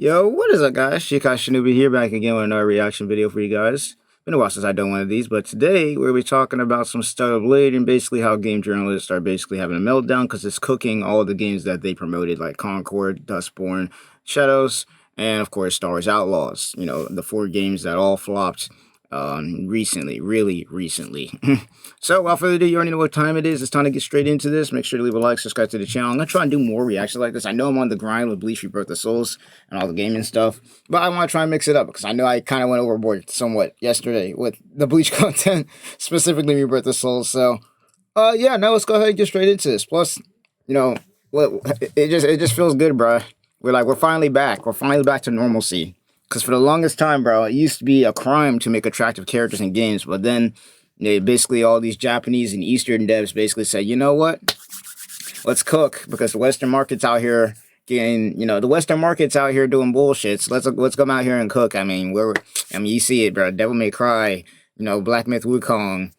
Yo, what is up, guys? Shinobi here, back again with another reaction video for you guys. Been a while since I've done one of these, but today we're be talking about some Stellar Blade and basically how game journalists are basically having a meltdown because it's cooking all the games that they promoted, like Concord, Dustborn, Shadows, and of course Star Wars Outlaws. You know, the 4 games that all flopped recently, really recently. So without further ado, you already know what time it is. It's time to get straight into this. Make sure to leave a like, subscribe to the channel. I'm gonna try and do more reactions like this. I know I'm on the grind with Bleach Rebirth of Souls and all the gaming stuff, but I want to try and mix it up because I know I kind of went overboard somewhat yesterday with the Bleach content, specifically Rebirth of Souls. So yeah, now let's go ahead and get straight into this. Plus, you know, what it just feels good, bro. We're finally back. We're finally back to normalcy. Because for the longest time, bro, it used to be a crime to make attractive characters in games. But then, basically all these Japanese and Eastern devs basically said, you know what? Let's cook. Because the Western market's out here getting, the Western market's out here doing bullshit. So let's come out here and cook. I mean, you see it, bro. Devil May Cry, Black Myth Wukong,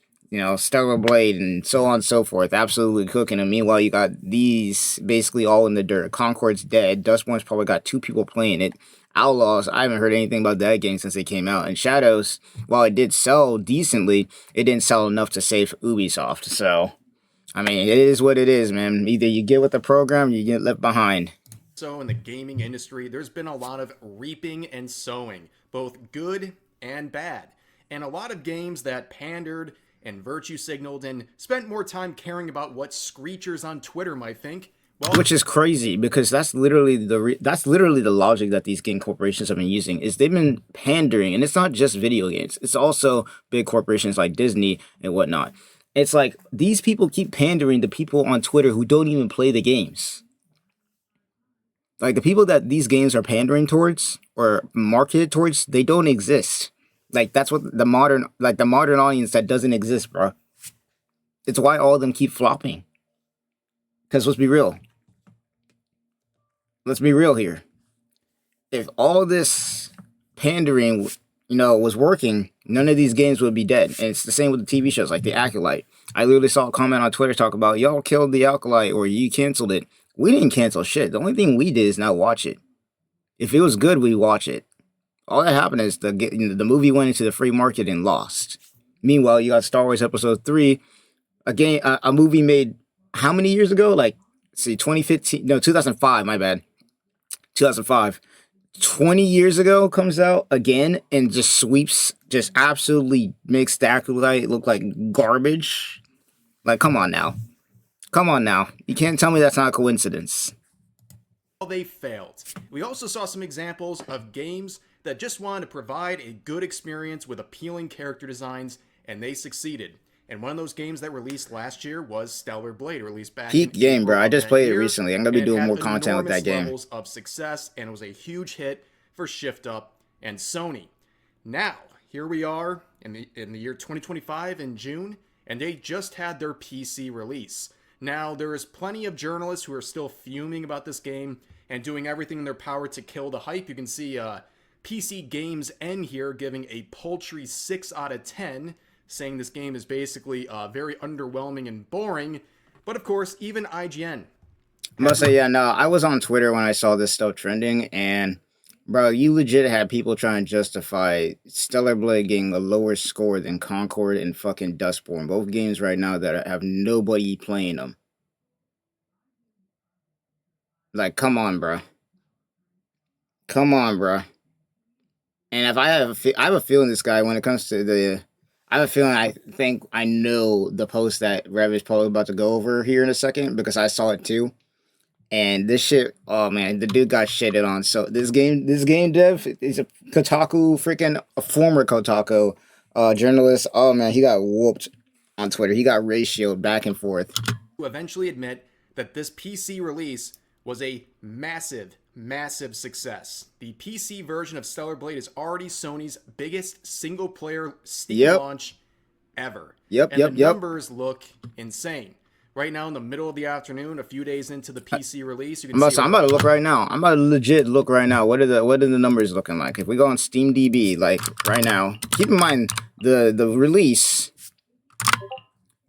Stellar Blade, and so on and so forth. Absolutely cooking. And meanwhile, you got these basically all in the dirt. Concord's dead. Dustborn's probably got 2 people playing it. Outlaws, I haven't heard anything about that game since it came out. And Shadows, while it did sell decently, it didn't sell enough to save Ubisoft. So, I mean, it is what it is, man. Either you get with the program, or you get left behind. So in the gaming industry, there's been a lot of reaping and sowing, both good and bad. And a lot of games that pandered and virtue signaled and spent more time caring about what screechers on Twitter might think. Well, which is crazy because that's literally the logic that these game corporations have been using. Is they've been pandering, and it's not just video games. It's also big corporations like Disney and whatnot. It's like these people keep pandering to people on Twitter who don't even play the games. Like the people that these games are pandering towards or marketed towards, they don't exist. Like that's what the modern audience that doesn't exist, bro. It's why all of them keep flopping. Because let's be real. Let's be real here. If all this pandering, was working, none of these games would be dead. And it's the same with the TV shows like The Acolyte. I literally saw a comment on Twitter talk about, y'all killed The Acolyte or you canceled it. We didn't cancel shit. The only thing we did is not watch it. If it was good, we watch it. All that happened is the movie went into the free market and lost. Meanwhile, you got Star Wars Episode 3, a movie made how many years ago? Like, see, 2015, no, 2005, my bad. 2005. 20 years ago comes out again and just absolutely makes the Acolyte look like garbage. Like, come on now. Come on now. You can't tell me that's not a coincidence. They failed. We also saw some examples of games that just wanted to provide a good experience with appealing character designs, and they succeeded. And one of those games that released last year was Stellar Blade, released back peak game, bro. I just played it recently. I'm gonna be doing more content with that game. Levels of success, and it was a huge hit for Shift Up and Sony. Now, here we are in the year 2025 in June, and they just had their PC release. Now, there is plenty of journalists who are still fuming about this game and doing everything in their power to kill the hype. You can see PC Games N here giving a paltry 6 out of 10. Saying this game is basically very underwhelming and boring. But of course, even IGN. I must say, yeah, no, I was on Twitter when I saw this stuff trending, and bro, you legit had people trying to justify Stellar Blade getting a lower score than Concord and fucking Dustborn. Both games right now that have nobody playing them. Like, come on, bro. Come on, bro. And if I have a feeling this guy when it comes to the... I have a feeling I know the post that Rev is probably about to go over here in a second because I saw it too. And this shit, oh man, the dude got shitted on. So this game dev is a former Kotaku journalist. Oh man, he got whooped on Twitter. He got ratioed back and forth. To eventually admit that this PC release was a massive success. The PC version of Stellar Blade is already Sony's biggest single-player Steam launch ever. The numbers look insane. Right now, in the middle of the afternoon, a few days into the PC release, you can see. I'm about to look right now. I'm about to legit look right now. What are the numbers looking like? If we go on SteamDB, like right now, keep in mind the release.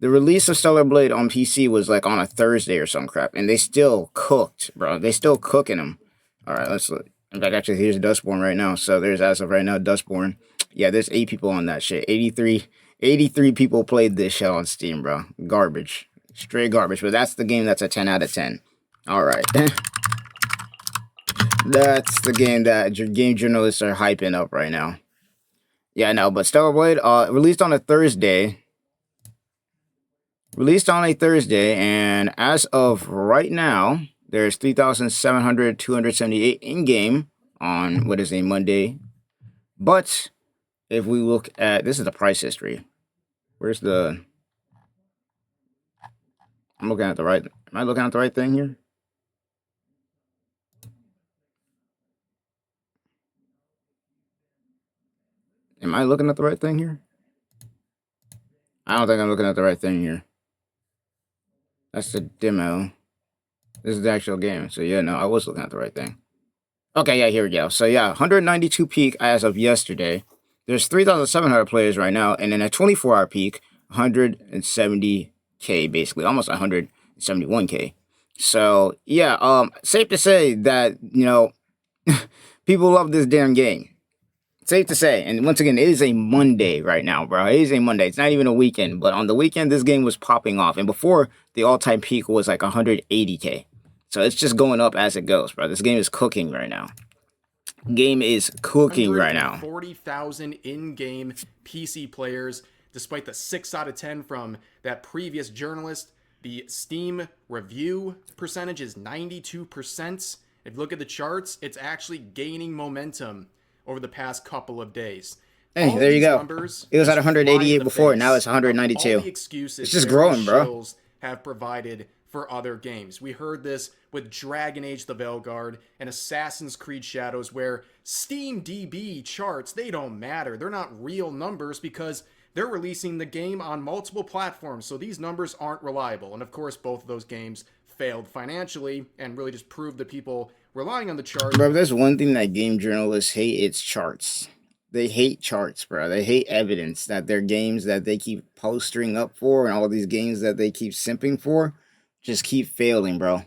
The release of Stellar Blade on PC was like on a Thursday or some crap, and they still cooked, bro. They still cooking them. All right, let's look. In fact, actually, here's Dustborn right now. So there's, as of right now, Dustborn. Yeah, there's 8 people on that shit. 83 people played this shit on Steam, bro. Garbage. Straight garbage. But that's the game that's a 10 out of 10. All right. That's the game that game journalists are hyping up right now. Yeah, no, but Stellar Blade, released on a Thursday. And as of right now, there's 278 in-game on what is a Monday. But if we look at, this is the price history. Where's the, I'm looking at the right, am I looking at the right thing here? Am I looking at the right thing here? I don't think I'm looking at the right thing here. That's the demo. This is the actual game. So yeah, no, I was looking at the right thing. Okay, yeah, here we go. So yeah, 192 peak as of yesterday. There's 3,700 players right now, and then a 24-hour peak, 170K basically, almost 171K. So yeah, safe to say that, you know, people love this damn game. Safe to say, and once again, it is a Monday right now, bro. It is a Monday. It's not even a weekend, but on the weekend, this game was popping off, and before, the all-time peak was like 180K. So it's just going up as it goes, bro. This game is cooking right now. Game is cooking right now. 40,000 in-game PC players, despite the 6 out of 10 from that previous journalist. The Steam review percentage is 92%. If you look at the charts, it's actually gaining momentum over the past couple of days. Hey, there you go. It was at 188 before, now it's 192. All the excuses it's just growing, bro. Have provided for other games. We heard this with Dragon Age the Veilguard and Assassin's Creed Shadows, where Steam DB charts, they don't matter. They're not real numbers because they're releasing the game on multiple platforms, so these numbers aren't reliable. And of course, both of those games failed financially and really just proved that people relying on the charts. Bro, there's one thing that game journalists hate, it's charts. They hate charts, bro. They hate evidence that their games that they keep postering up for and all these games that they keep simping for just keep failing, bro.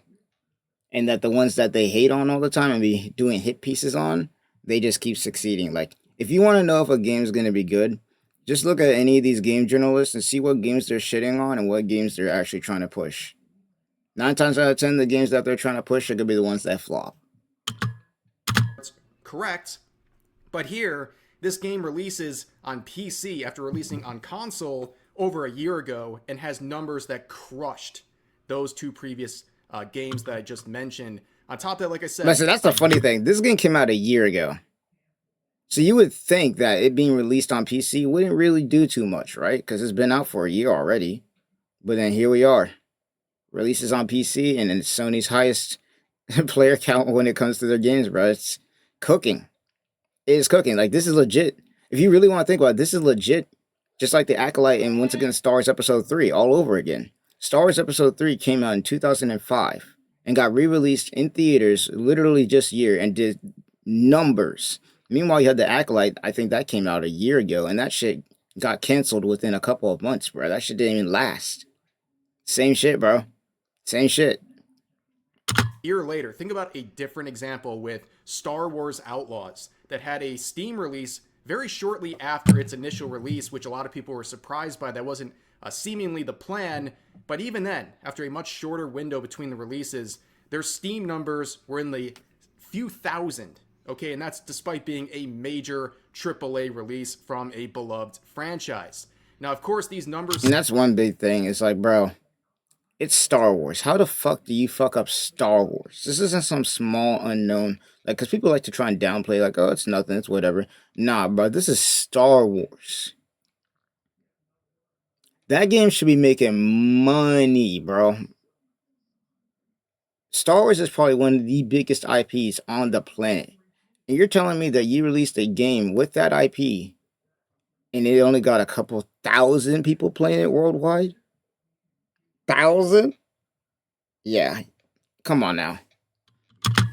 And that the ones that they hate on all the time and be doing hit pieces on, they just keep succeeding. Like, if you want to know if a game's going to be good, just look at any of these game journalists and see what games they're shitting on and what games they're actually trying to push. 9 times out of 10, the games that they're trying to push are going to be the ones that flop. That's correct. But here, this game releases on PC after releasing on console over a year ago and has numbers that crushed those 2 previous games that I just mentioned. On top of that, like I said... Listen, that's the funny thing. This game came out a year ago. So you would think that it being released on PC wouldn't really do too much, right? Because it's been out for a year already. But then here we are. Releases on PC, and it's Sony's highest player count when it comes to their games, bro. It's cooking. It is cooking. Like, this is legit. If you really want to think about it, this is legit. Just like the Acolyte and, once again, Star Wars Episode 3 all over again. Star Wars Episode 3 came out in 2005 and got re-released in theaters literally just a year and did numbers. Meanwhile, you had the Acolyte. I think that came out a year ago, and that shit got canceled within a couple of months, bro. That shit didn't even last. Same shit, bro. Same shit. A year later, think about a different example with Star Wars Outlaws that had a Steam release very shortly after its initial release, which a lot of people were surprised by. That wasn't seemingly the plan. But even then, after a much shorter window between the releases, their Steam numbers were in the few thousand. Okay, and that's despite being a major AAA release from a beloved franchise. Now, of course, these numbers... And that's one big thing. It's like, bro... It's Star Wars. How the fuck do you fuck up Star Wars? This isn't some small unknown. Like, because people like to try and downplay, like, oh, it's nothing, it's whatever. Nah, bro, this is Star Wars. That game should be making money, bro. Star Wars is probably one of the biggest IPs on the planet. And you're telling me that you released a game with that IP and it only got a couple thousand people playing it worldwide? 1,000? Yeah. Come on now.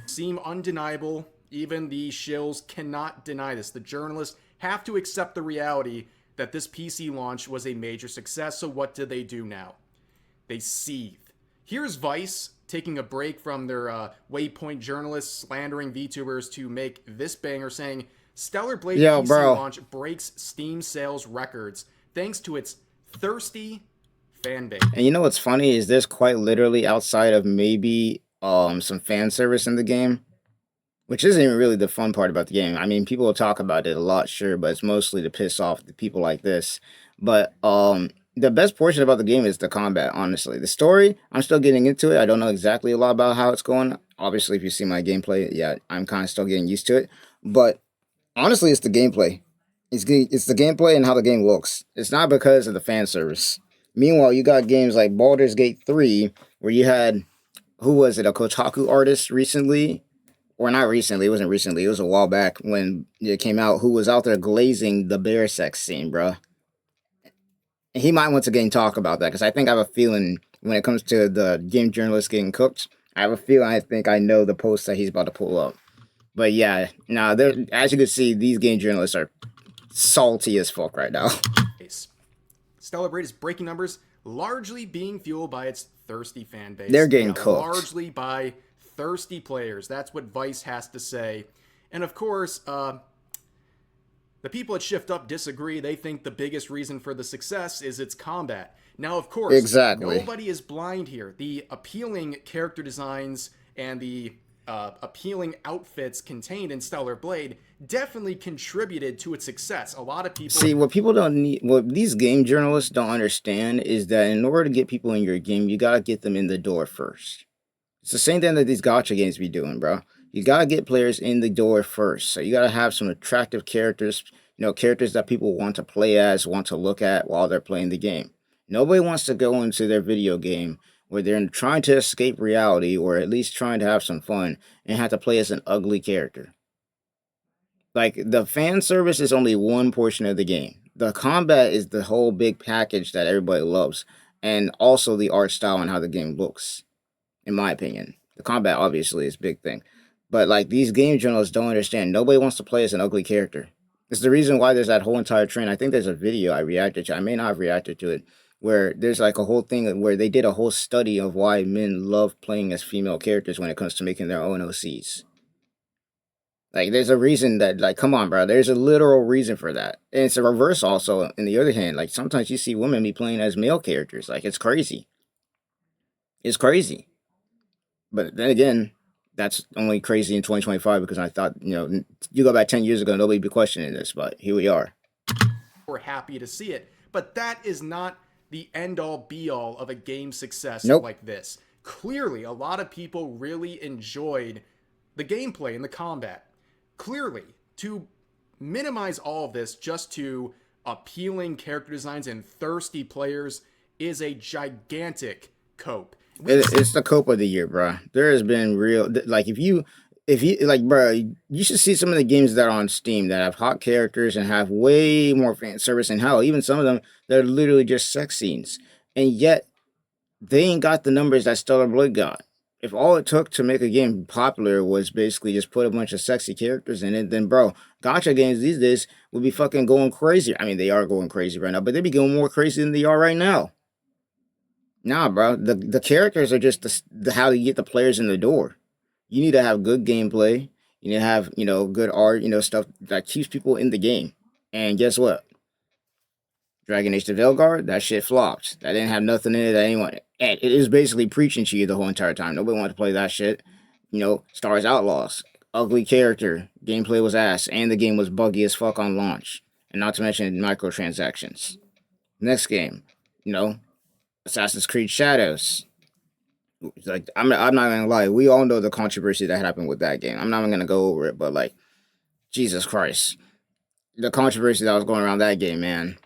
Seem undeniable. Even the shills cannot deny this. The journalists have to accept the reality that this PC launch was a major success. So what do they do now? They seethe. Here's Vice taking a break from their Waypoint journalists slandering VTubers to make this banger, saying Stellar Blade Yo, PC bro. launch breaks Steam sales records thanks to its thirsty fan base. And you know what's funny is there's quite literally outside of maybe some fan service in the game, which isn't even really the fun part about the game. I mean, people will talk about it a lot, sure, but it's mostly to piss off the people like this. But the best portion about the game is the combat, honestly. The story, I'm still getting into it. I don't know exactly a lot about how it's going. Obviously, if you see my gameplay, yeah, I'm kind of still getting used to it. But honestly, it's the gameplay. It's the gameplay and how the game looks. It's not because of the fan service. Meanwhile, you got games like Baldur's Gate 3, where you had, who was it, a Kotaku artist recently? Or not recently, it wasn't recently, it was a while back when it came out, who was out there glazing the bear sex scene, bruh. And he might once again talk about that, because I think I have a feeling when it comes to the game journalist getting cooked, I have a feeling I think I know the post that he's about to pull up. But yeah, nah, as you can see, these game journalists are salty as fuck right now. Stellar Blade is breaking numbers, largely being fueled by its thirsty fan base. They're getting cooked. Largely by thirsty players. That's what Vice has to say. And of course, the people at Shift Up disagree. They think the biggest reason for the success is its combat. Now, of course, exactly. Nobody is blind here. The appealing character designs and the appealing outfits contained in Stellar Blade definitely contributed to its success. A lot of people see what people don't need, what these game journalists don't understand is that in order to get people in your game, you gotta get them in the door first. It's the same thing that these gacha games be doing, bro. You gotta get players in the door first. So you gotta have some attractive characters, characters that people want to play as, want to look at while they're playing the game. Nobody wants to go into their video game where they're trying to escape reality or at least trying to have some fun and have to play as an ugly character. Like, the fan service is only one portion of the game. The combat is the whole big package that everybody loves. And also the art style and how the game looks, in my opinion. The combat, obviously, is a big thing. But, like, these game journalists don't understand. Nobody wants to play as an ugly character. It's the reason why there's that whole entire trend. I think there's a video I reacted to. I may not have reacted to it. Where there's like a whole thing where they did a whole study of why men love playing as female characters when it comes to making their own OCs. Like, there's a reason that, like, come on, bro. There's a literal reason for that. And it's a reverse also, in the other hand. Like, sometimes you see women be playing as male characters. Like, it's crazy. It's crazy. But then again, that's only crazy in 2025 because I thought, you go back 10 years ago, nobody'd be questioning this. But here we are. We're happy to see it. But that is not the end-all, be-all of a game success like this. Clearly, a lot of people really enjoyed the gameplay and the combat. Clearly, to minimize all of this just to appealing character designs and thirsty players is a gigantic cope. It's the cope of the year, bro. There has been real, like, if you like, bro, you should see some of the games that are on Steam that have hot characters and have way more fan service, and hell, even some of them that are literally just sex scenes, and yet they ain't got the numbers that Stellar Blade got. If all it took to make a game popular was basically just put a bunch of sexy characters in it, then bro, gacha games these days would be fucking going crazy. I mean, they are going crazy right now, but they'd be going more crazy than they are right now. Nah, bro, the characters are just the how you get the players in the door. You need to have good gameplay. You need to have, good art, stuff that keeps people in the game. And guess what? Dragon Age the Veilguard, that shit flopped. That didn't have nothing in it that anyone... And it is basically preaching to you the whole entire time. Nobody wanted to play that shit. Star Wars Outlaws. Ugly character. Gameplay was ass. And the game was buggy as fuck on launch. And not to mention microtransactions. Next game. Assassin's Creed Shadows. Like, I'm not gonna lie, we all know the controversy that happened with that game. I'm not even gonna go over it, but like, Jesus Christ, the controversy that was going around that game, man.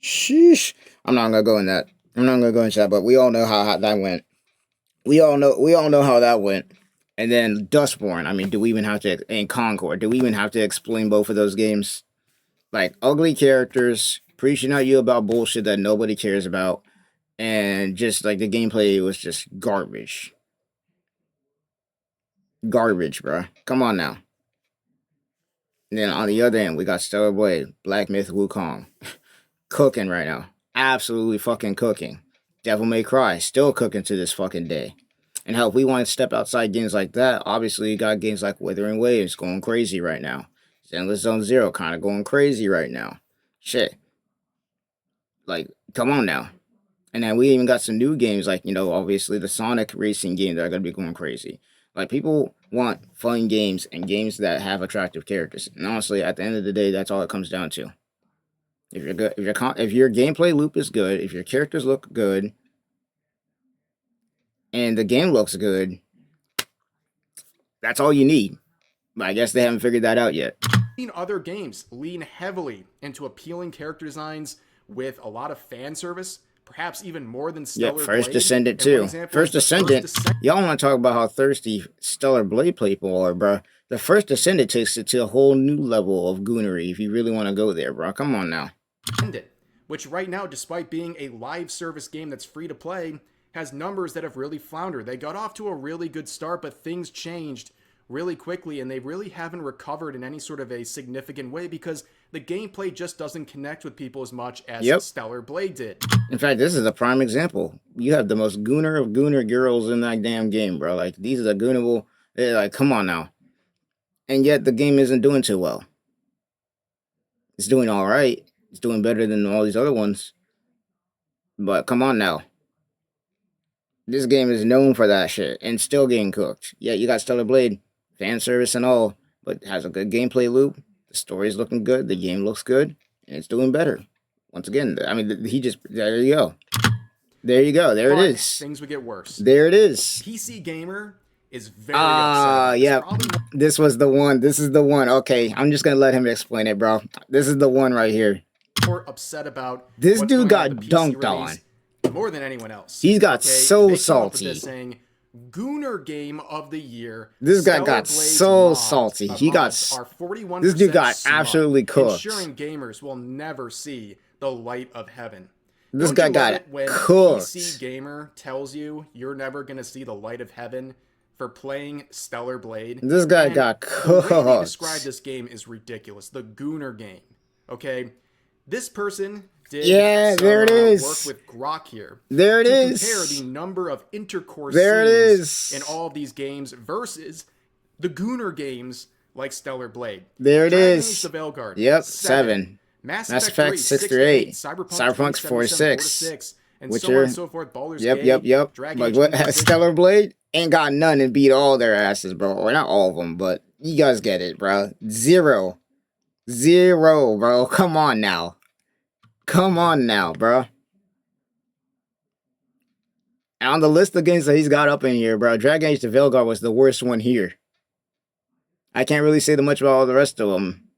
Sheesh. I'm not gonna go in that. I'm not gonna go into that, but we all know how that went. We all know how that went. And then Dustborn. I mean, do we even have to? And Concord. Do we even have to explain both of those games? Like, ugly characters preaching at you about bullshit that nobody cares about. And just, like, the gameplay was just garbage. Garbage, bro. Come on now. And then on the other end, we got Stellar Blade, Black Myth Wukong. Cooking right now. Absolutely fucking cooking. Devil May Cry, still cooking to this fucking day. And hell, if we want to step outside games like that, obviously you got games like Withering Waves going crazy right now. Zenless Zone Zero kind of going crazy right now. Shit. Like, come on now. And then we even got some new games like, obviously the Sonic racing game that are going to be going crazy. Like, people want fun games and games that have attractive characters. And honestly, at the end of the day, that's all it comes down to. If you're good, if your gameplay loop is good, if your characters look good, and the game looks good, that's all you need. But I guess they haven't figured that out yet. Other games lean heavily into appealing character designs with a lot of fan service, perhaps even more than Stellar Blade. First Descendant too. First Descendant, y'all want to talk about how thirsty Stellar Blade people are, bro. The First Descendant takes it to a whole new level of goonery if you really want to go there, bro. Come on now. Which right now, despite being a live service game that's free to play, has numbers that have really floundered. They got off to a really good start, but things changed really quickly, and they really haven't recovered in any sort of a significant way because the gameplay just doesn't connect with people as much as Stellar Blade did. In fact, this is a prime example. You have the most gooner of gooner girls in that damn game, bro. Like, these are the goonable. They're like, come on now. And yet the game isn't doing too well. It's doing all right. It's doing better than all these other ones. But come on now. This game is known for that shit and still getting cooked. Yeah, you got Stellar Blade, fan service and all, but it has a good gameplay loop. The story's looking good. The game looks good, and it's doing better. Once again, I mean, there you go. There you go. There it is. Things would get worse. There it is. PC Gamer is very upset. Yeah. This was the one. This is the one. Okay, I'm just gonna let him explain it, bro. This is the one right here. More upset about this dude got dunked on more than anyone else. He got so salty. Saying Gooner Game of the Year. This guy got so salty. He got this dude got absolutely cooked. Ensuring gamers will never see the light of heaven. This guy got when cooked. PC Gamer tells you you're never gonna see the light of heaven for playing Stellar Blade. This guy got cooked. The way they describe this game is ridiculous. The Gooner Game. Okay, this person did there it is. Work with Grok here. There it is. Compare the number of intercourse there it scenes is. in all of these games versus the Gooner games like Stellar Blade. There it Dragon is. Age the Veilguard. Yep, 7. Mass Effect 6 through 8. Cyberpunk 46. And so on and so forth. Baldur's Gate. Yep. Dragon like Age what? Stellar Blade ain't got none and beat all their asses, bro. Or not all of them, but you guys get it, bro. Zero, bro. Come on now. Come on now, bro. And on the list of games that he's got up in here, bro, Dragon Age the Veilguard was the worst one here. I can't really say much about all the rest of them.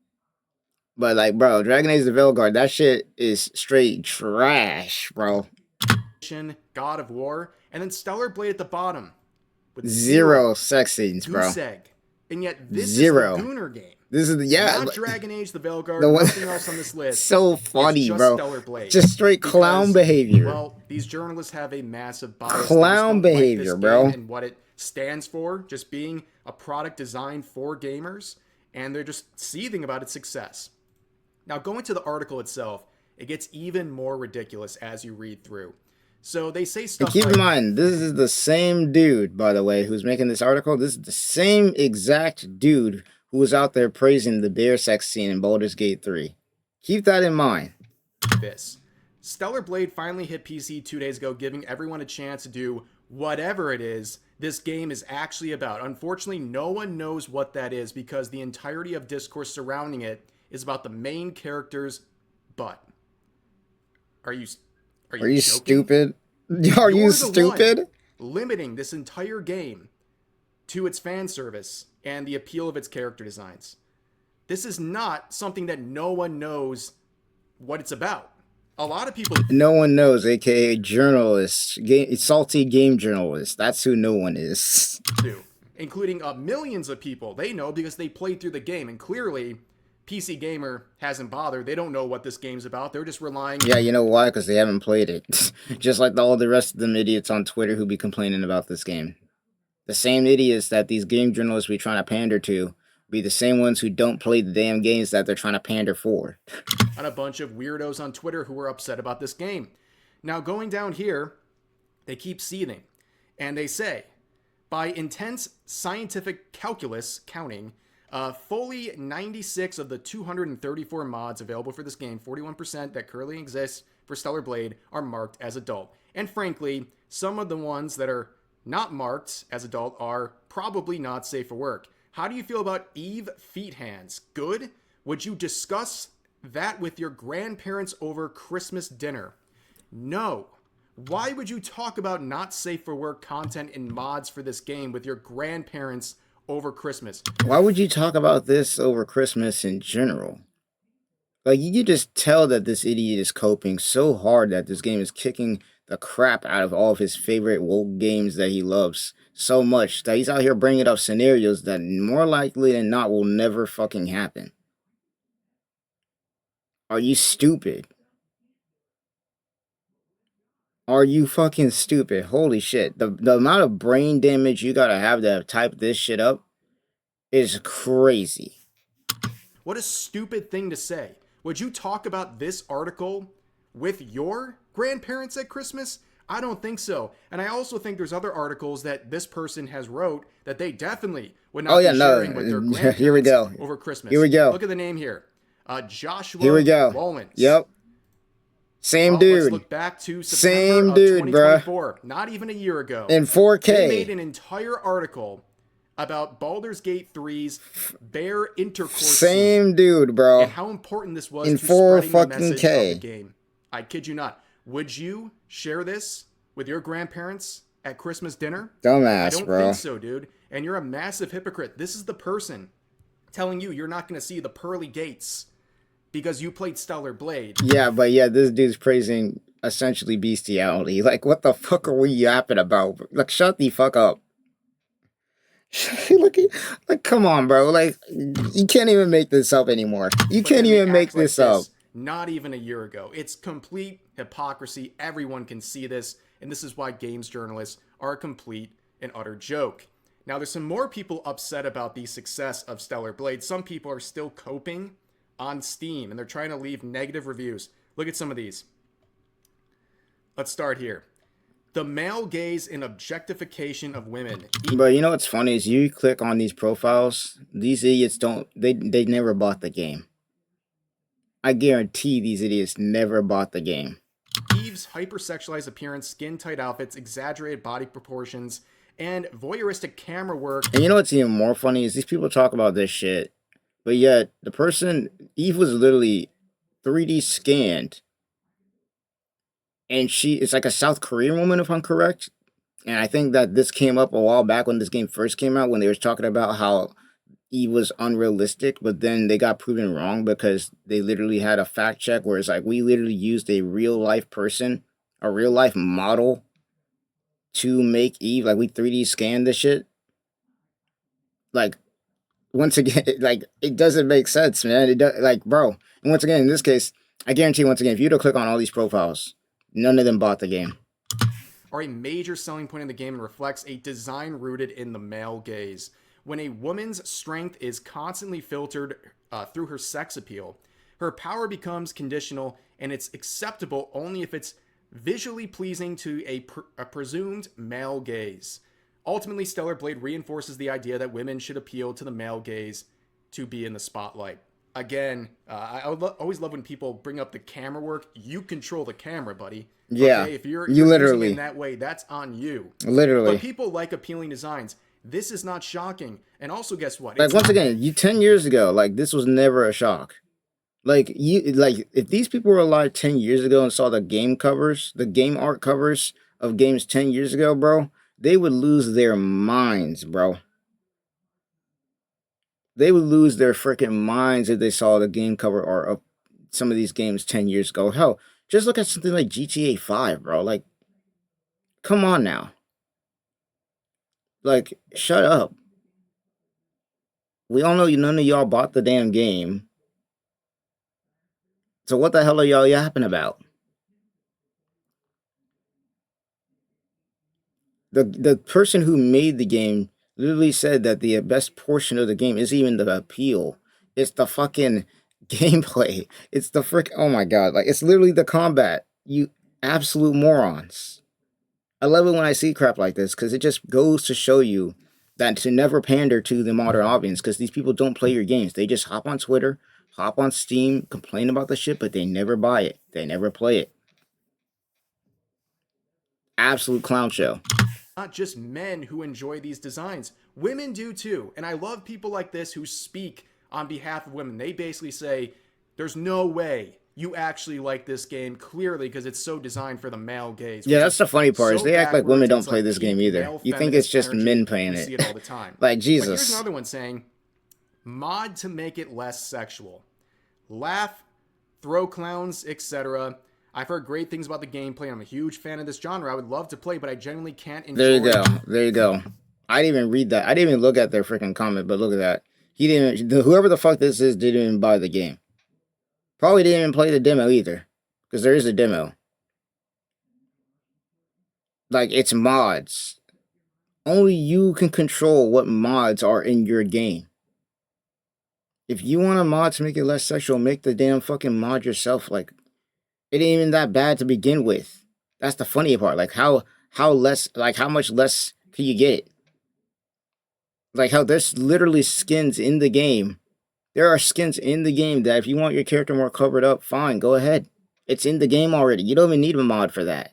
But, like, bro, Dragon Age the Veilguard, that shit is straight trash, bro. God of War, and then Stellar Blade at the bottom. With zero sex scenes, bro. And yet this is the Gooner Game. This is not Dragon Age the Veilguard, nothing else on this list. So funny, just bro. Stellar Blade. Just straight clown behavior. Well, these journalists have a massive bias. Clown behavior, bro. And what it stands for, just being a product designed for gamers, and they're just seething about its success. Now, going to the article itself, it gets even more ridiculous as you read through. So they say stuff like... Keep in mind, this is the same dude, by the way, who's making this article. This is the same exact dude who was out there praising the bear sex scene in Baldur's Gate 3. Keep that in mind. Stellar Blade finally hit PC 2 days ago, giving everyone a chance to do whatever it is this game is actually about. Unfortunately, no one knows what that is because the entirety of discourse surrounding it is about the main character's butt. Are you stupid? Are you stupid? Limiting this entire game to its fan service and the appeal of its character designs. This is not something that no one knows what it's about. A lot of people... No one knows, aka journalists. Salty game journalists. That's who no one is. Including millions of people. They know because they played through the game. And clearly, PC Gamer hasn't bothered. They don't know what this game's about. They're just relying... Yeah, you know why? Because they haven't played it. Just like all the rest of them idiots on Twitter who be complaining about this game. The same idiots that these game journalists be trying to pander to be the same ones who don't play the damn games that they're trying to pander for. And a bunch of weirdos on Twitter who were upset about this game. Now, going down here, They keep seething. And they say, by intense scientific calculus counting, fully 96 of the 234 mods available for this game, 41% that currently exist for Stellar Blade, are marked as adult. And frankly, some of the ones that are not marked as adult are probably not safe for work. How do you feel about Eve Feet Hands? Good? Would you discuss that with your grandparents over Christmas dinner? No. Why would you talk about not safe for work content and mods for this game with your grandparents over Christmas? Why would you talk about this over Christmas in general? Like, you can just tell that this idiot is coping so hard that this game is kicking the crap out of all of his favorite woke games that he loves so much that he's out here bringing up scenarios that more likely than not will never fucking happen. Are you stupid? Are you fucking stupid? Holy shit. The amount of brain damage you gotta have to type this shit up is crazy. What a stupid thing to say. Would you talk about this article with your grandparents at Christmas? I don't think so. And I also think there's other articles that this person has wrote that they definitely would not be sharing with their grandparents Here we go. over Christmas. Here we go. Look at the name here. Joshua Here we go. Womans. Yep. Same dude. Let's look back to September of 2024. Not even a year ago. In 4K. They made an entire article about Baldur's Gate 3's bear intercourse Same scene dude, bro. and how important this was In to 4 spreading the fucking message K. of the game. I kid you not. Would you share this with your grandparents at Christmas dinner? Dumbass, I don't bro. think so, dude. And you're a massive hypocrite. This is the person telling you you're not going to see the pearly gates because you played Stellar Blade. Yeah, but yeah, this dude's praising essentially bestiality. Like, what the fuck are we yapping about? Like, shut the fuck up. Look, like, come on, bro. Like, you can't even make this up anymore. You But can't then they even make act like this up. Not even a year ago. It's complete hypocrisy. Everyone can see this, and this is why games journalists are a complete and utter joke. Now, there's some more people upset about the success of Stellar Blade. Some people are still coping on Steam, and they're trying to leave negative reviews. Look at some of these. Let's start here. The male gaze and objectification of women. But you know what's funny is you click on these profiles, these idiots they never bought the game. I guarantee these idiots never bought the game. Eve's hypersexualized appearance, skin-tight outfits, exaggerated body proportions, and voyeuristic camera work. And you know what's even more funny is these people talk about this shit, but yet the person, Eve was literally 3D scanned. And it's like a South Korean woman, if I'm correct. And I think that this came up a while back when this game first came out, when they were talking about how Eve was unrealistic, but then they got proven wrong because they literally had a fact check where it's like, we literally used a real life person, a real life model to make Eve. Like, we 3D scanned this shit. Like, once again, like, it doesn't make sense, man. It does, like, bro. And once again, in this case, I guarantee once again, if you were to click on all these profiles, none of them bought the game. Are a major selling point in the game and reflects a design rooted in the male gaze. When a woman's strength is constantly filtered through her sex appeal, her power becomes conditional, and it's acceptable only if it's visually pleasing to a presumed male gaze. Ultimately, Stellar Blade reinforces the idea that women should appeal to the male gaze to be in the spotlight. Again, I always love when people bring up the camera work. You control the camera, buddy. Yeah, okay? If you're literally using it in that way, that's on you. Literally. But people like appealing designs. This is not shocking. And also, guess what? Like, once again, 10 years ago, like, this was never a shock. Like, if these people were alive 10 years ago and saw the game covers, the game art covers of games 10 years ago, bro, they would lose their minds, bro. They would lose their freaking minds if they saw the game cover art of some of these games 10 years ago. Hell, just look at something like GTA 5, bro. Like, come on now. Like, shut up. We all know none of y'all bought the damn game. So what the hell are y'all yapping about? The person who made the game literally said that the best portion of the game isn't even the appeal. It's the fucking gameplay. It's the oh my god. Like, it's literally the combat. You absolute morons. I love it when I see crap like this because it just goes to show you that to never pander to the modern audience because these people don't play your games. They just hop on Twitter, hop on Steam, complain about the shit, but they never buy it. They never play it. Absolute clown show. Not just men who enjoy these designs, women do too. And I love people like this who speak on behalf of women. They basically say, there's no way you actually like this game clearly because it's so designed for the male gaze. Yeah, that's the funny part is So they act like women backwards, don't it's play like this game peak either. male You think it's feminist just energy. men playing We it. see it all the time. Like But here's Jesus. another one saying, mod to make it less sexual. Laugh, throw clowns, etc. I've heard great things about the gameplay, and I'm a huge fan of this genre. I would love to play, but I genuinely can't enjoy There you go. There you go. I didn't even read that. I didn't even look at their freaking comment, but look at that. He didn't. Whoever the fuck this is didn't even buy the game. Probably didn't even play the demo either, because there is a demo. Like it's mods. Only you can control what mods are in your game. If you want a mod to make it less sexual, make the damn fucking mod yourself. Like it ain't even that bad to begin with. That's the funny part. Like how less, like how much less can you get it? Like how there's literally skins in the game. There are skins in the game that if you want your character more covered up, fine, go ahead. It's in the game already. You don't even need a mod for that.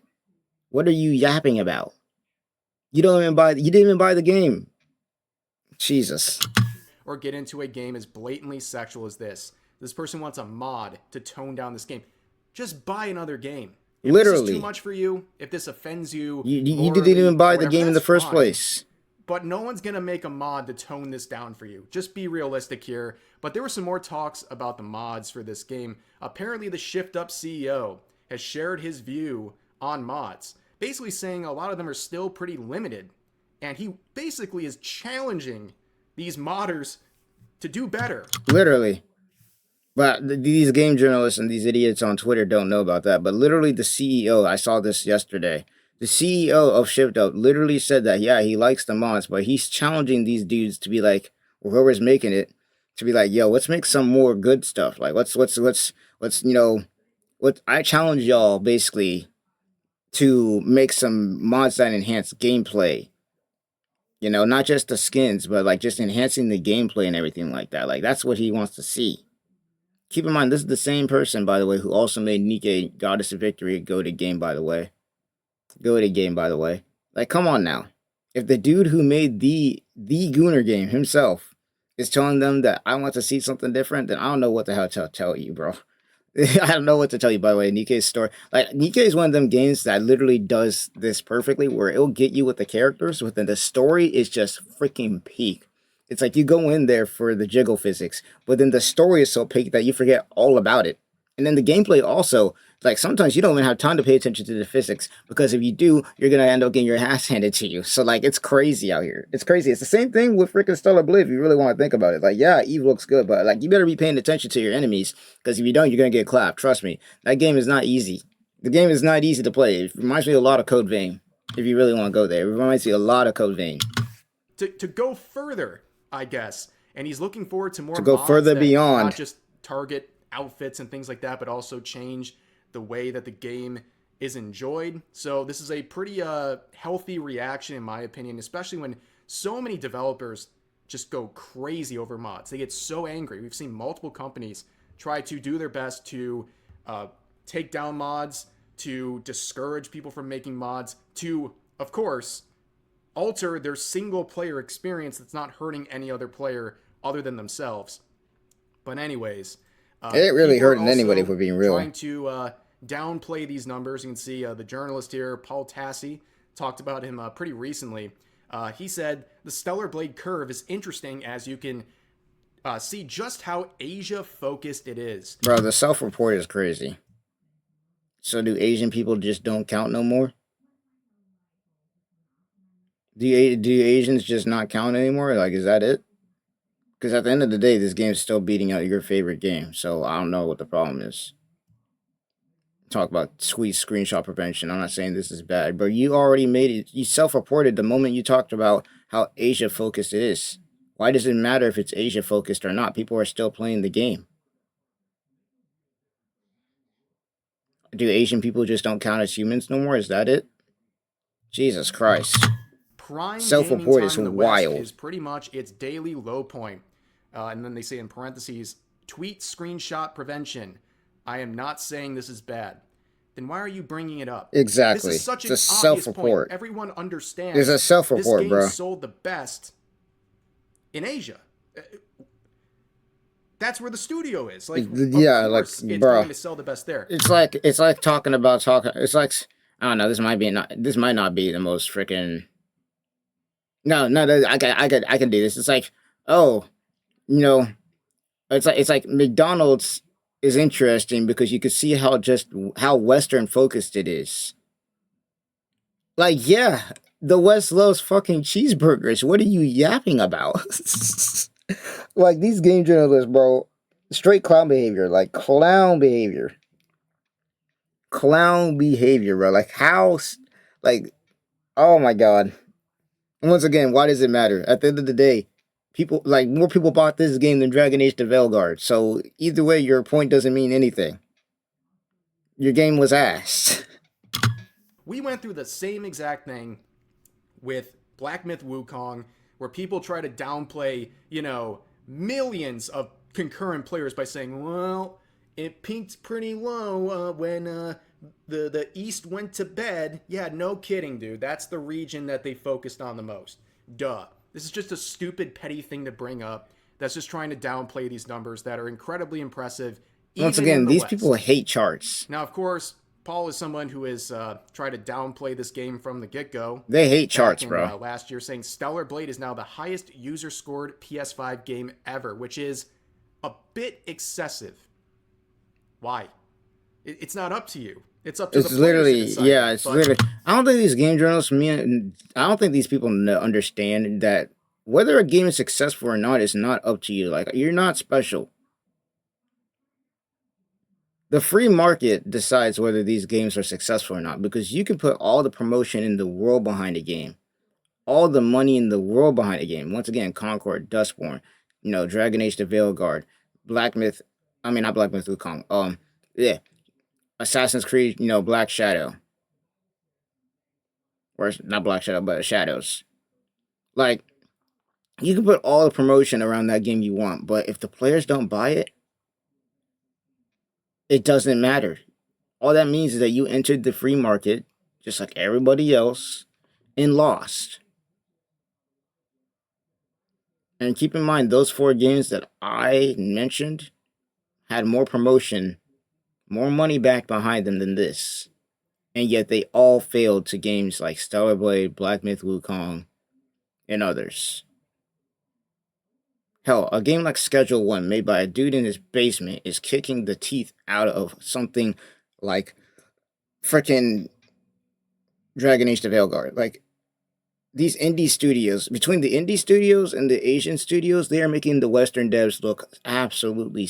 What are you yapping about? You didn't even buy the game. Jesus. Or get into a game as blatantly sexual as this. This person wants a mod to tone down this game. Just buy another game. If Literally. this is too much for you, if this offends you, You didn't even buy the game in the first place. But no one's going to make a mod to tone this down for you. Just be realistic here. But there were some more talks about the mods for this game. Apparently, the Shift Up CEO has shared his view on mods, basically saying a lot of them are still pretty limited. And he basically is challenging these modders to do better. Literally. But these game journalists and these idiots on Twitter don't know about that. But literally the CEO, I saw this yesterday. The CEO of Shift Up literally said that, yeah, he likes the mods, but he's challenging these dudes to be like, or whoever's making it, to be like, yo, let's make some more good stuff. Like, let's I challenge y'all basically to make some mods that enhance gameplay. You know, not just the skins, but like just enhancing the gameplay and everything like that. Like, that's what he wants to see. Keep in mind, this is the same person, by the way, who also made Nikke Goddess of Victory a goated game, by the way. Goated game, by the way. Like, come on now. If the dude who made the Gooner game himself is telling them that I want to see something different, then I don't know what the hell to tell you, bro. I don't know what to tell you, by the way. Nikke's story. Like, Nikke is one of them games that literally does this perfectly, where it'll get you with the characters, but then the story is just freaking peak. It's like you go in there for the jiggle physics, but then the story is so peak that you forget all about it. And then the gameplay also, like sometimes you don't even have time to pay attention to the physics, because if you do, you're gonna end up getting your ass handed to you. So like it's crazy out here. It's crazy. It's the same thing with freaking Stellar Blade if you really want to think about it. Like, yeah, Eve looks good, but like you better be paying attention to your enemies, because if you don't, you're gonna get clapped. Trust me. That game is not easy. The game is not easy to play. It reminds me a lot of Code Vein, if you really want to go there. It reminds me a lot of Code Vein. To go further, I guess. And he's looking forward to more to go mods further that beyond, not just target outfits and things like that, but also change the way that the game is enjoyed. So this is a pretty healthy reaction, in my opinion, especially when so many developers just go crazy over mods. They get so angry. We've seen multiple companies try to do their best to take down mods, to discourage people from making mods, to, of course, alter their single player experience that's not hurting any other player other than themselves. But anyways, it ain't really hurting anybody, if we're being real. Trying to downplay these numbers. You can see the journalist here, Paul Tassi, talked about him pretty recently. He said the Stellar Blade curve is interesting, as you can see just how Asia focused it is. Bro, the self-report is crazy. So do Asian people just don't count no more? Do Asians just not count anymore? Like, is that it? Because at the end of the day, this game is still beating out your favorite game. So I don't know what the problem is. Talk about sweet screenshot prevention. I'm not saying this is bad, but you already made it. You self-reported the moment you talked about how Asia focused it is. Why does it matter if it's Asia focused or not? People are still playing the game. Do Asian people just don't count as humans no more? Is that it? Jesus Christ. Prime gaming Self-report time is in the West wild. is pretty much its daily low point. And then they say in parentheses, tweet screenshot prevention. I am not saying this is bad. Then why are you bringing it up? This is Exactly. such It's a an obvious point. self-report. Everyone It's understands a this self-report, game bro. sold the best in Asia. That's where the studio is. Like, of Yeah, like, course, it's bro. going to sell the best there. It's like talking. It's like, I don't know. This might not be the most freaking. No, no. I can do this. It's like, oh, you know, it's like McDonald's is interesting because you can see how Western focused it is. Like, yeah, the West loves fucking cheeseburgers. What are you yapping about? Like, these game journalists, bro, straight clown behavior. Like, clown behavior. Clown behavior, bro. Like, like, oh my god. Once again, why does it matter? At the end of the day, more people bought this game than Dragon Age to Veilguard. So either way, your point doesn't mean anything. Your game was ass. We went through the same exact thing with Black Myth Wukong, where people try to downplay, millions of concurrent players by saying, well, it peaked pretty low when the East went to bed. Yeah, no kidding, dude. That's the region that they focused on the most. Duh. This is just a stupid, petty thing to bring up that's just trying to downplay these numbers that are incredibly impressive, Once even in again, the these West. people hate charts. Now, of course, Paul is someone who has tried to downplay this game from the get-go. They hate charts, in, bro. Last year, saying Stellar Blade is now the highest user-scored PS5 game ever, which is a bit excessive. Why? It's not up to you. It's up to the players to decide. Yeah, it's literally. I don't think these game journalists, I don't think these people understand that whether a game is successful or not is not up to you. Like, you're not special. The free market decides whether these games are successful or not because you can put all the promotion in the world behind a game, all the money in the world behind a game. Once again, Concord, Dustborn, Dragon Age the Veilguard, Black Myth. I mean, not Black Myth Wukong. Yeah, Assassin's Creed. Black Shadow, or not Black Shadow, but Shadows. Like, you can put all the promotion around that game you want, but if the players don't buy it, it doesn't matter. All that means is that you entered the free market just like everybody else and lost. And keep in mind, those 4 games that I mentioned had more promotion, more money back behind them than this. And yet they all failed to games like Stellar Blade, Black Myth Wukong, and others. Hell, a game like Schedule 1 made by a dude in his basement is kicking the teeth out of something like freaking Dragon Age the Veilguard. Like, these indie studios, between the indie studios and the Asian studios, they are making the Western devs look absolutely,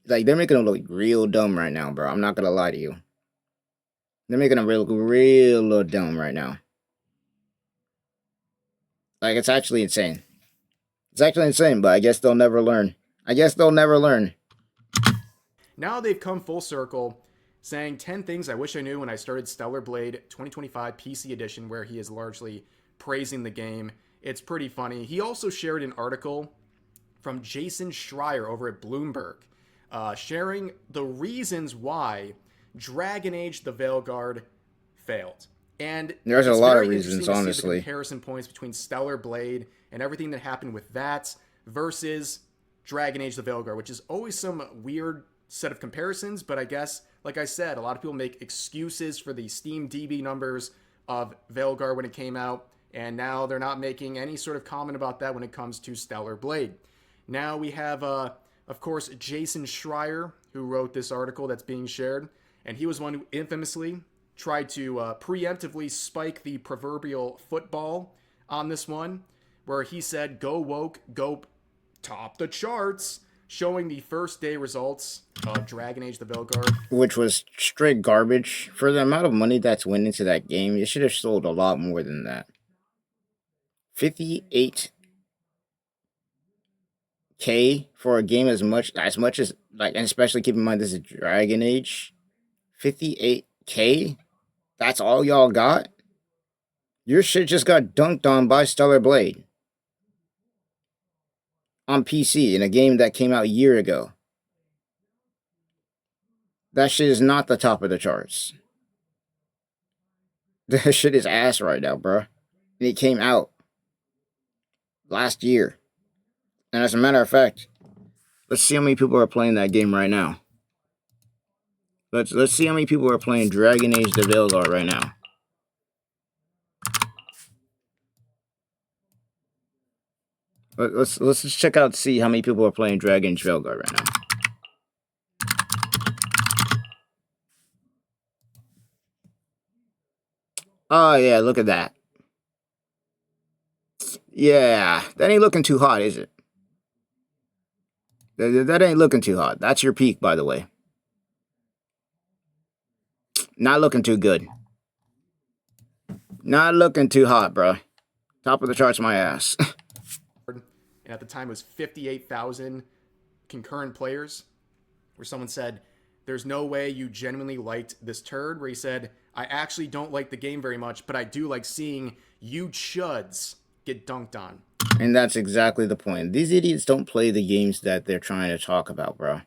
like, they're making them look real dumb right now, bro. I'm not gonna lie to you. They're making them real dumb right now. Like, it's actually insane. It's actually insane, but I guess they'll never learn. Now they've come full circle, saying 10 things I wish I knew when I started Stellar Blade 2025 PC Edition, where he is largely praising the game. It's pretty funny. He also shared an article from Jason Schreier over at Bloomberg, sharing the reasons why Dragon Age the Veilguard failed. And there's a lot of reasons, honestly. See the comparison points between Stellar Blade and everything that happened with that versus Dragon Age the Veilguard, which is always some weird set of comparisons, but I guess, like I said, a lot of people make excuses for the Steam DB numbers of Veilguard when it came out, and now they're not making any sort of comment about that when it comes to Stellar Blade. Now we have, of course, Jason Schreier, who wrote this article that's being shared, and he was one who infamously tried to preemptively spike the proverbial football on this one, where he said, go woke, go top the charts, showing the first day results of Dragon Age the Veilguard. Which was straight garbage. For the amount of money that's went into that game, it should have sold a lot more than that. 58K for a game as much as like, and especially keep in mind this is Dragon Age. 58K? That's all y'all got? Your shit just got dunked on by Stellar Blade on PC in a game that came out a year ago. That shit is not the top of the charts. That shit is ass right now, bro. And it came out last year. And as a matter of fact, let's see how many people are playing that game right now. Let's see how many people are playing Dragon Age the Veilguard right now. Let's just check out, see how many people are playing Dragon Age Veilguard right now. Oh yeah, look at that. Yeah, that ain't looking too hot, is it? That ain't looking too hot. That's your peak, by the way. Not looking too good. Not looking too hot, bro. Top of the charts, my ass. And at the time, it was 58,000 concurrent players, where someone said, "There's no way you genuinely liked this turd," where he said, "I actually don't like the game very much, but I do like seeing you chuds get dunked on." And that's exactly the point. These idiots don't play the games that they're trying to talk about, bro.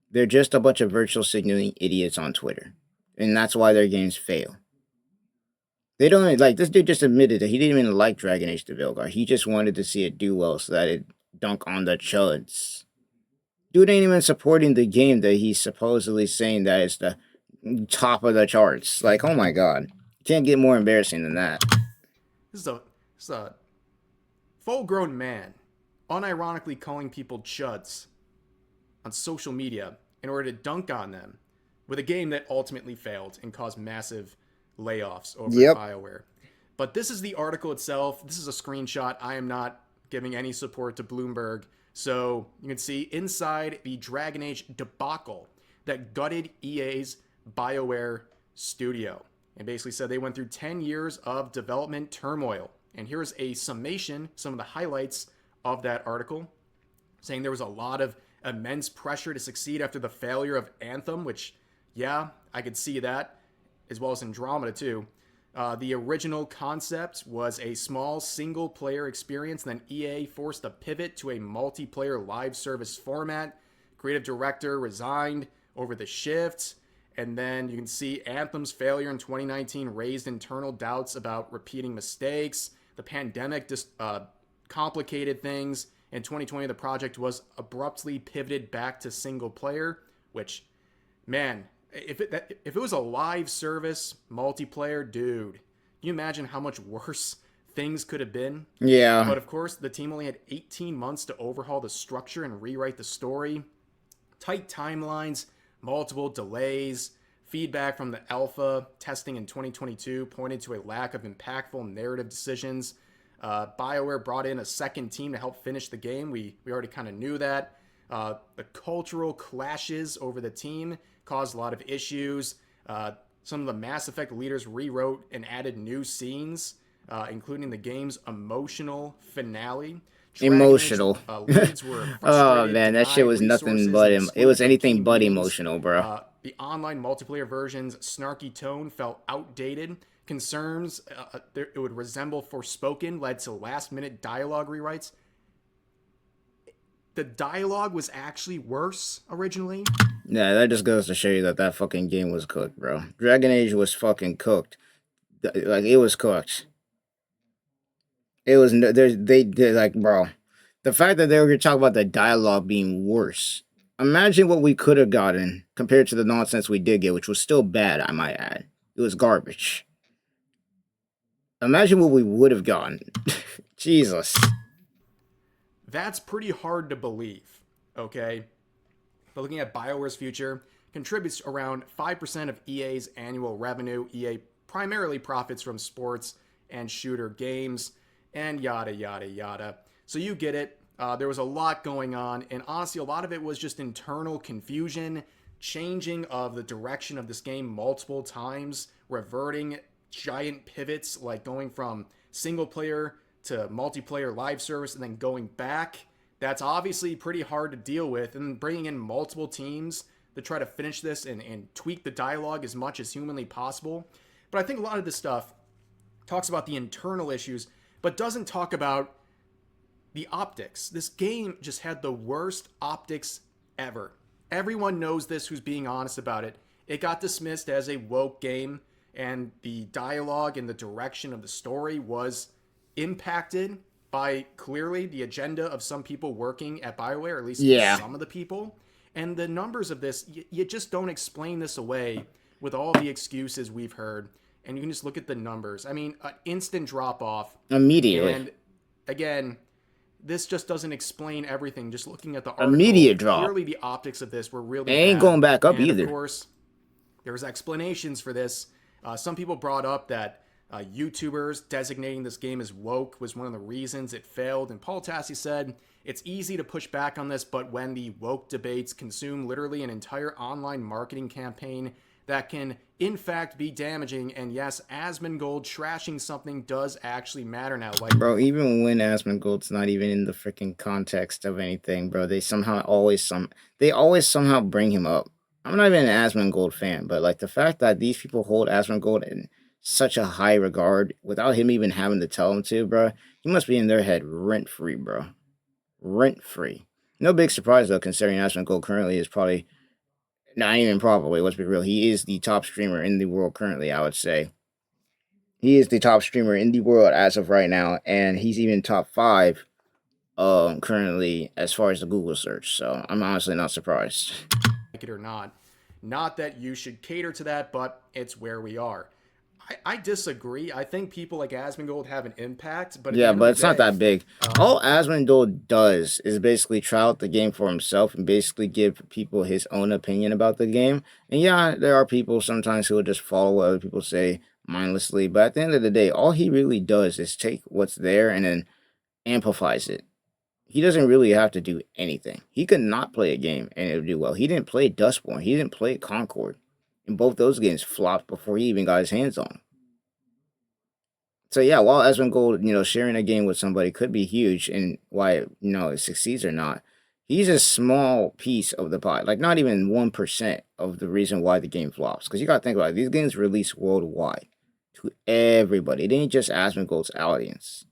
They're just a bunch of virtual signaling idiots on Twitter. And that's why their games fail. They don't, like, this dude just admitted that he didn't even like Dragon Age the Veilguard. He just wanted to see it do well so that it dunk on the chuds. Dude ain't even supporting the game that he's supposedly saying that is the top of the charts. Like, oh my god. Can't get more embarrassing than that. This is a full-grown man unironically calling people chuds on social media in order to dunk on them with a game that ultimately failed and caused massive layoffs over at BioWare. But this is the article itself. This is a screenshot. I am not giving any support to Bloomberg. So you can see inside the Dragon Age debacle that gutted EA's BioWare studio and basically said they went through 10 years of development turmoil. And here's a summation, some of the highlights of that article, saying there was a lot of immense pressure to succeed after the failure of Anthem, which, yeah, I could see that, as well as Andromeda too. The original concept was a small single-player experience, then EA forced a pivot to a multiplayer live service format. Creative director resigned over the shift, and then you can see Anthem's failure in 2019 raised internal doubts about repeating mistakes. The pandemic just complicated things. In 2020, the project was abruptly pivoted back to single-player, which, man, if it was a live service multiplayer, dude, can you imagine how much worse things could have been? Yeah. But of course, the team only had 18 months to overhaul the structure and rewrite the story. Tight timelines, multiple delays, feedback from the alpha testing in 2022 pointed to a lack of impactful narrative decisions. BioWare brought in a second team to help finish the game. We already kind of knew that. The cultural clashes over the team caused a lot of issues. Some of the Mass Effect leaders rewrote and added new scenes, including the game's emotional finale. Emotional. Leads were Oh man, that shit was nothing but it was anything but emotional, bro. The online multiplayer version's snarky tone felt outdated. Concerns it would resemble Forspoken led to last-minute dialogue rewrites. The dialogue was actually worse originally. Yeah, that just goes to show you that that fucking game was cooked, bro. Dragon Age was fucking cooked. Like, it was cooked. It was, they did, like, bro. The fact that they were talking about the dialogue being worse. Imagine what we could have gotten compared to the nonsense we did get, which was still bad, I might add. It was garbage. Imagine what we would have gotten. Jesus. That's pretty hard to believe, okay? But looking at BioWare's future, contributes around 5% of EA's annual revenue. EA primarily profits from sports and shooter games, and yada, yada, yada. So you get it. There was a lot going on, and honestly, a lot of it was just internal confusion, changing of the direction of this game multiple times, reverting giant pivots, like going from single player to multiplayer live service and then going back. That's obviously pretty hard to deal with, and bringing in multiple teams to try to finish this and tweak the dialogue as much as humanly possible. But I think a lot of this stuff talks about the internal issues, but doesn't talk about the optics. This game just had the worst optics ever. Everyone knows this who's being honest about it. It got dismissed as a woke game, and the dialogue and the direction of the story was impacted by clearly the agenda of some people working at BioWare, or at least Yeah. some of the people. And the numbers of this, you just don't explain this away with all the excuses we've heard. And you can just look at the numbers. I mean, an instant drop off. Immediately. And again, this just doesn't explain everything. Just looking at the article, Immediate drop. clearly the optics of this were really It ain't bad. going back up and either. Of course, there's explanations for this. Some people brought up that YouTubers designating this game as woke was one of the reasons it failed. And Paul Tassi said, it's easy to push back on this, but when the woke debates consume literally an entire online marketing campaign, that can in fact be damaging. And yes, Asmongold trashing something does actually matter now. Like, bro, even when Asmongold's not even in the freaking context of anything, bro, they always somehow bring him up. I'm not even an Asmongold fan, but like the fact that these people hold Asmongold in such a high regard without him even having to tell them to, bro, he must be in their head rent free, bro. Rent free. No big surprise though, considering Asmongold currently is probably not even probably, let's be real. He is the top streamer in the world currently, I would say. He is the top streamer in the world as of right now, and he's even top 5 currently as far as the Google search. So I'm honestly not surprised. like it or not. Not that you should cater to that, but it's where we are. I disagree. I think people like Asmongold have an impact, but yeah, but it's not that big. All Asmongold does is basically try out the game for himself and basically give people his own opinion about the game. And yeah, there are people sometimes who will just follow what other people say mindlessly, but at the end of the day, all he really does is take what's there and then amplifies it. He doesn't really have to do anything. He could not play a game and it would do well. He didn't play Dustborn. He didn't play Concord. And both those games flopped before he even got his hands on them. So yeah, while Asmongold, sharing a game with somebody could be huge and why, it succeeds or not, he's a small piece of the pie. Like not even 1% of the reason why the game flops. Because you got to think about it. These games release worldwide to everybody. It ain't just Asmongold's audience.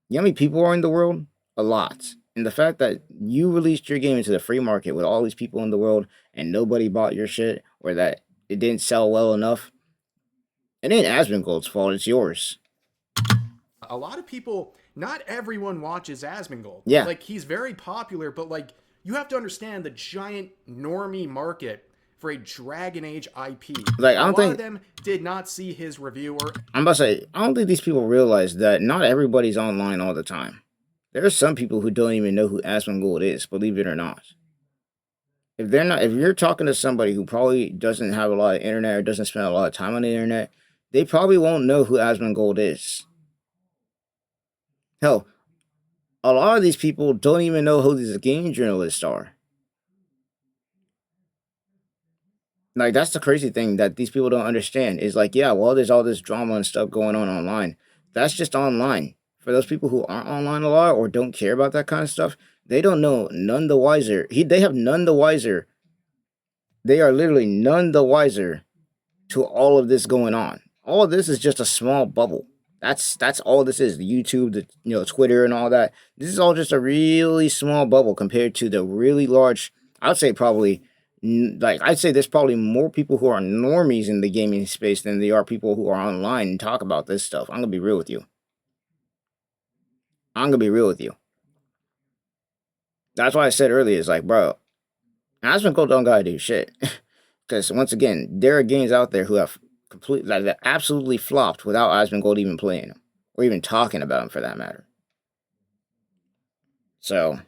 You know how many people are in the world? A lot. And the fact that you released your game into the free market with all these people in the world and nobody bought your shit or that it didn't sell well enough, it ain't Asmongold's fault, it's yours. A lot of people, not everyone watches Asmongold. Yeah. Like, he's very popular, but, like, you have to understand the giant normie market for a Dragon Age IP. Like, a lot of them did not see his review or... I'm about to say, I don't think these people realize that not everybody's online all the time. There are some people who don't even know who Asmongold is, believe it or not. If you're talking to somebody who probably doesn't have a lot of internet or doesn't spend a lot of time on the internet, they probably won't know who Asmongold is. Hell, a lot of these people don't even know who these game journalists are. Like, that's the crazy thing that these people don't understand. Is like, yeah, well, there's all this drama and stuff going on online. That's just online. For those people who aren't online a lot or don't care about that kind of stuff, they don't know none the wiser. They have none the wiser. They are literally none the wiser to all of this going on. All of this is just a small bubble. That's all this is. The YouTube, the Twitter and all that. This is all just a really small bubble compared to the really large. I'd say probably, I'd say there's probably more people who are normies in the gaming space than there are people who are online and talk about this stuff. I'm gonna be real with you. That's why I said earlier, it's like, bro, Asmongold don't gotta do shit. Because once again, there are games out there who have that absolutely flopped without Asmongold even playing them. Or even talking about them for that matter. So,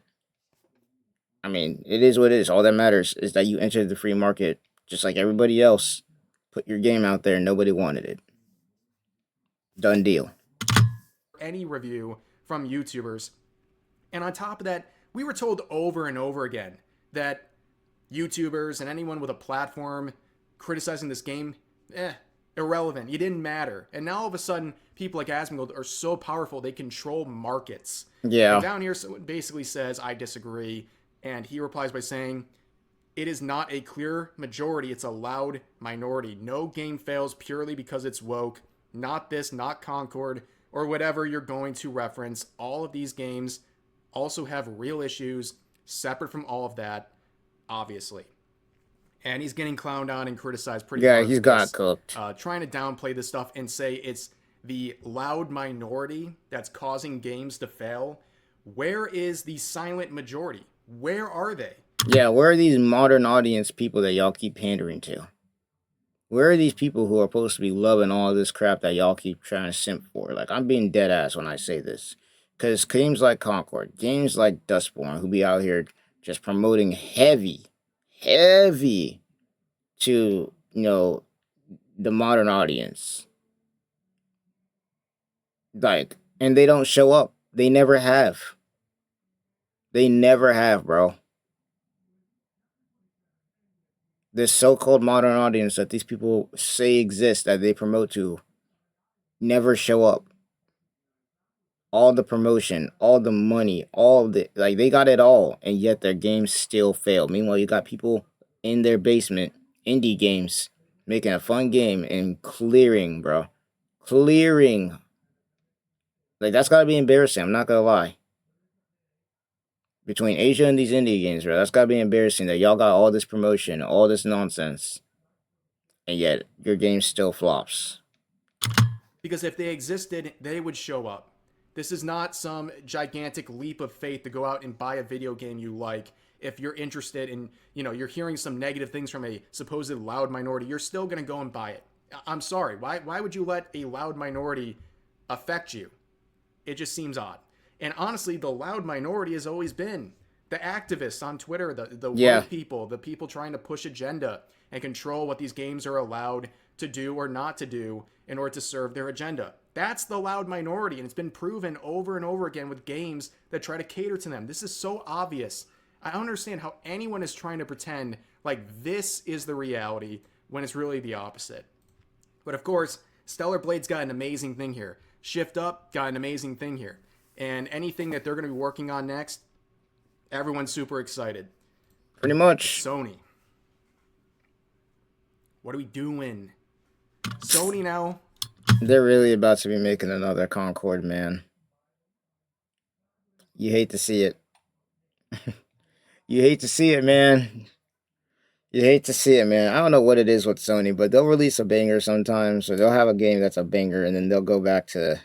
I mean, it is what it is. All that matters is that you entered the free market just like everybody else. Put your game out there and nobody wanted it. Done deal. Any review from YouTubers. And on top of that, we were told over and over again that YouTubers and anyone with a platform criticizing this game, irrelevant. You didn't matter. And now all of a sudden, people like Asmongold are so powerful, they control markets. Yeah. And down here, someone basically says, I disagree. And he replies by saying, it is not a clear majority, it's a loud minority. No game fails purely because it's woke. not this, not Concord, or whatever you're going to reference. All of these games also have real issues separate from all of that, obviously. And he's getting clowned on and criticized pretty Yeah, hard he's for got this, cooked. trying to downplay this stuff and say it's the loud minority that's causing games to fail. Where is the silent majority? Where are they? Yeah, where are these modern audience people that y'all keep pandering to? Where are these people who are supposed to be loving all this crap that y'all keep trying to simp for? Like, I'm being dead ass when I say this. Because games like Concord, games like Dustborn, who be out here just promoting heavy to, the modern audience. Like, and they don't show up. They never have. They never have, bro. This so-called modern audience that these people say exists, that they promote to, never show up. All the promotion, all the money, all the, like, they got it all, and yet their games still fail. Meanwhile, you got people in their basement, indie games, making a fun game and clearing, bro. Clearing. Like, that's gotta be embarrassing, I'm not gonna lie. Between Asia and these indie games, bro, that's gotta be embarrassing that y'all got all this promotion, all this nonsense, and yet your game still flops. Because if they existed, they would show up. This is not some gigantic leap of faith to go out and buy a video game you like. If you're interested in, you're hearing some negative things from a supposed loud minority, you're still going to go and buy it. I'm sorry. Why would you let a loud minority affect you? It just seems odd. And honestly, the loud minority has always been the activists on Twitter, the woke people, the people trying to push agenda and control what these games are allowed to do or not to do in order to serve their agenda. That's the loud minority, and it's been proven over and over again with games that try to cater to them. This is so obvious. I don't understand how anyone is trying to pretend like this is the reality when it's really the opposite. But of course, Stellar Blade's got an amazing thing here. Shift Up got an amazing thing here. And anything that they're going to be working on next, everyone's super excited. Pretty much. Sony. What are we doing? Sony now. They're really about to be making another Concord, man. You hate to see it. You hate to see it, man. You hate to see it, man. I don't know what it is with Sony, but they'll release a banger sometimes, or they'll have a game that's a banger, and then they'll go back to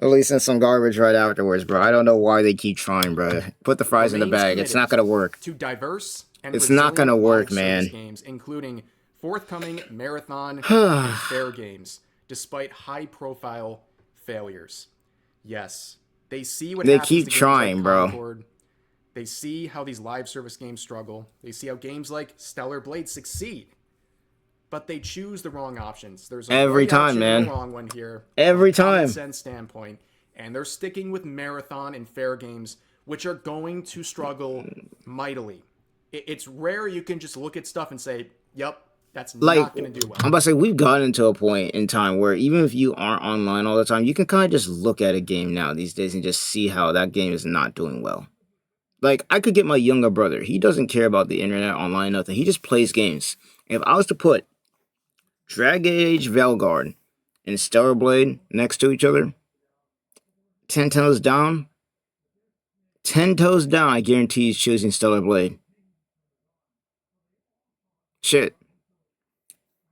releasing some garbage right afterwards, bro. I don't know why they keep trying, bro. Put the fries in the bag. It's not gonna work. To diverse and it's not gonna work, man. Games, including forthcoming marathon and fair games, despite high-profile failures. Yes, they see what they happens keep to trying, like bro. Concord. They see how these live service games struggle. They see how games like Stellar Blade succeed. But they choose the wrong options. There's a every right time, option man. and a wrong one here. Every from a time. common sense standpoint, and they're sticking with marathon and fair games, which are going to struggle mightily. It's rare you can just look at stuff and say, "Yep, that's not going to do well." I'm about to say, we've gotten to a point in time where even if you aren't online all the time, you can kind of just look at a game now these days and just see how that game is not doing well. Like, I could get my younger brother. He doesn't care about the internet, online, nothing. He just plays games. If I was to put Dragon Age Velguard and Stellar Blade next to each other, 10 toes down, I guarantee he's choosing Stellar Blade. Shit.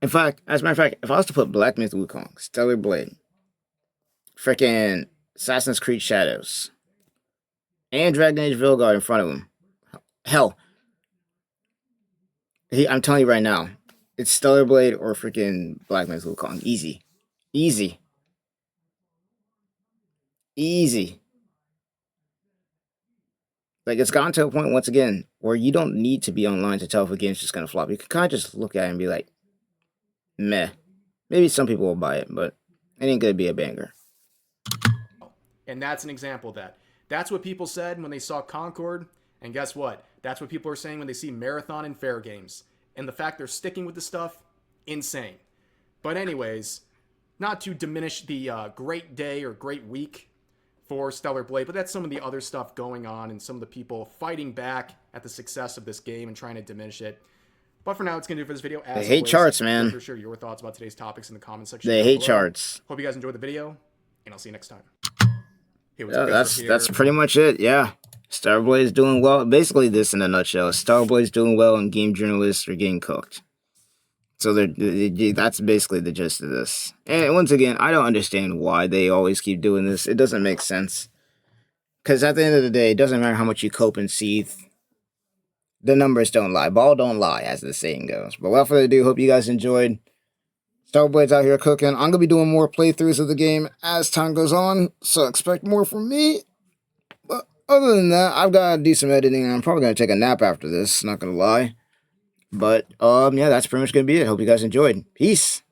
In fact, as a matter of fact, if I was to put Black Myth Wukong, Stellar Blade, freaking Assassin's Creed Shadows, and Dragon Age Velguard in front of him, hell, I'm telling you right now, it's Stellar Blade or freaking Black Myth Wukong. Easy. Easy. Easy. Like, it's gotten to a point, once again, where you don't need to be online to tell if a game's just gonna flop. You can kind of just look at it and be like, meh. Maybe some people will buy it, but it ain't gonna be a banger. And that's an example of that. That's what people said when they saw Concord, and guess what? That's what people are saying when they see Marathon and Fair games. And the fact they're sticking with the stuff, insane. But anyways, not to diminish the great day or great week for Stellar Blade, but that's some of the other stuff going on and some of the people fighting back at the success of this game and trying to diminish it. But for now, it's going to do for this video. As They hate always, charts, man. Feel free to share your thoughts about today's topics in the comment section. They down hate below. charts. Hope you guys enjoyed the video, and I'll see you next time. Hey, what's Yeah, up, that's pretty much it. Yeah, Starblade's doing well. Basically, this in a nutshell: Starblade's doing well, and game journalists are getting cooked. So that's basically the gist of this. And once again, I don't understand why they always keep doing this. It doesn't make sense. Because at the end of the day, it doesn't matter how much you cope and seethe. The numbers don't lie. Ball don't lie, as the saying goes. But without further ado, hope you guys enjoyed. Starblade's out here cooking. I'm going to be doing more playthroughs of the game as time goes on, so expect more from me. But other than that, I've got to do some editing, and I'm probably going to take a nap after this, not going to lie. But, yeah, that's pretty much going to be it. Hope you guys enjoyed. Peace.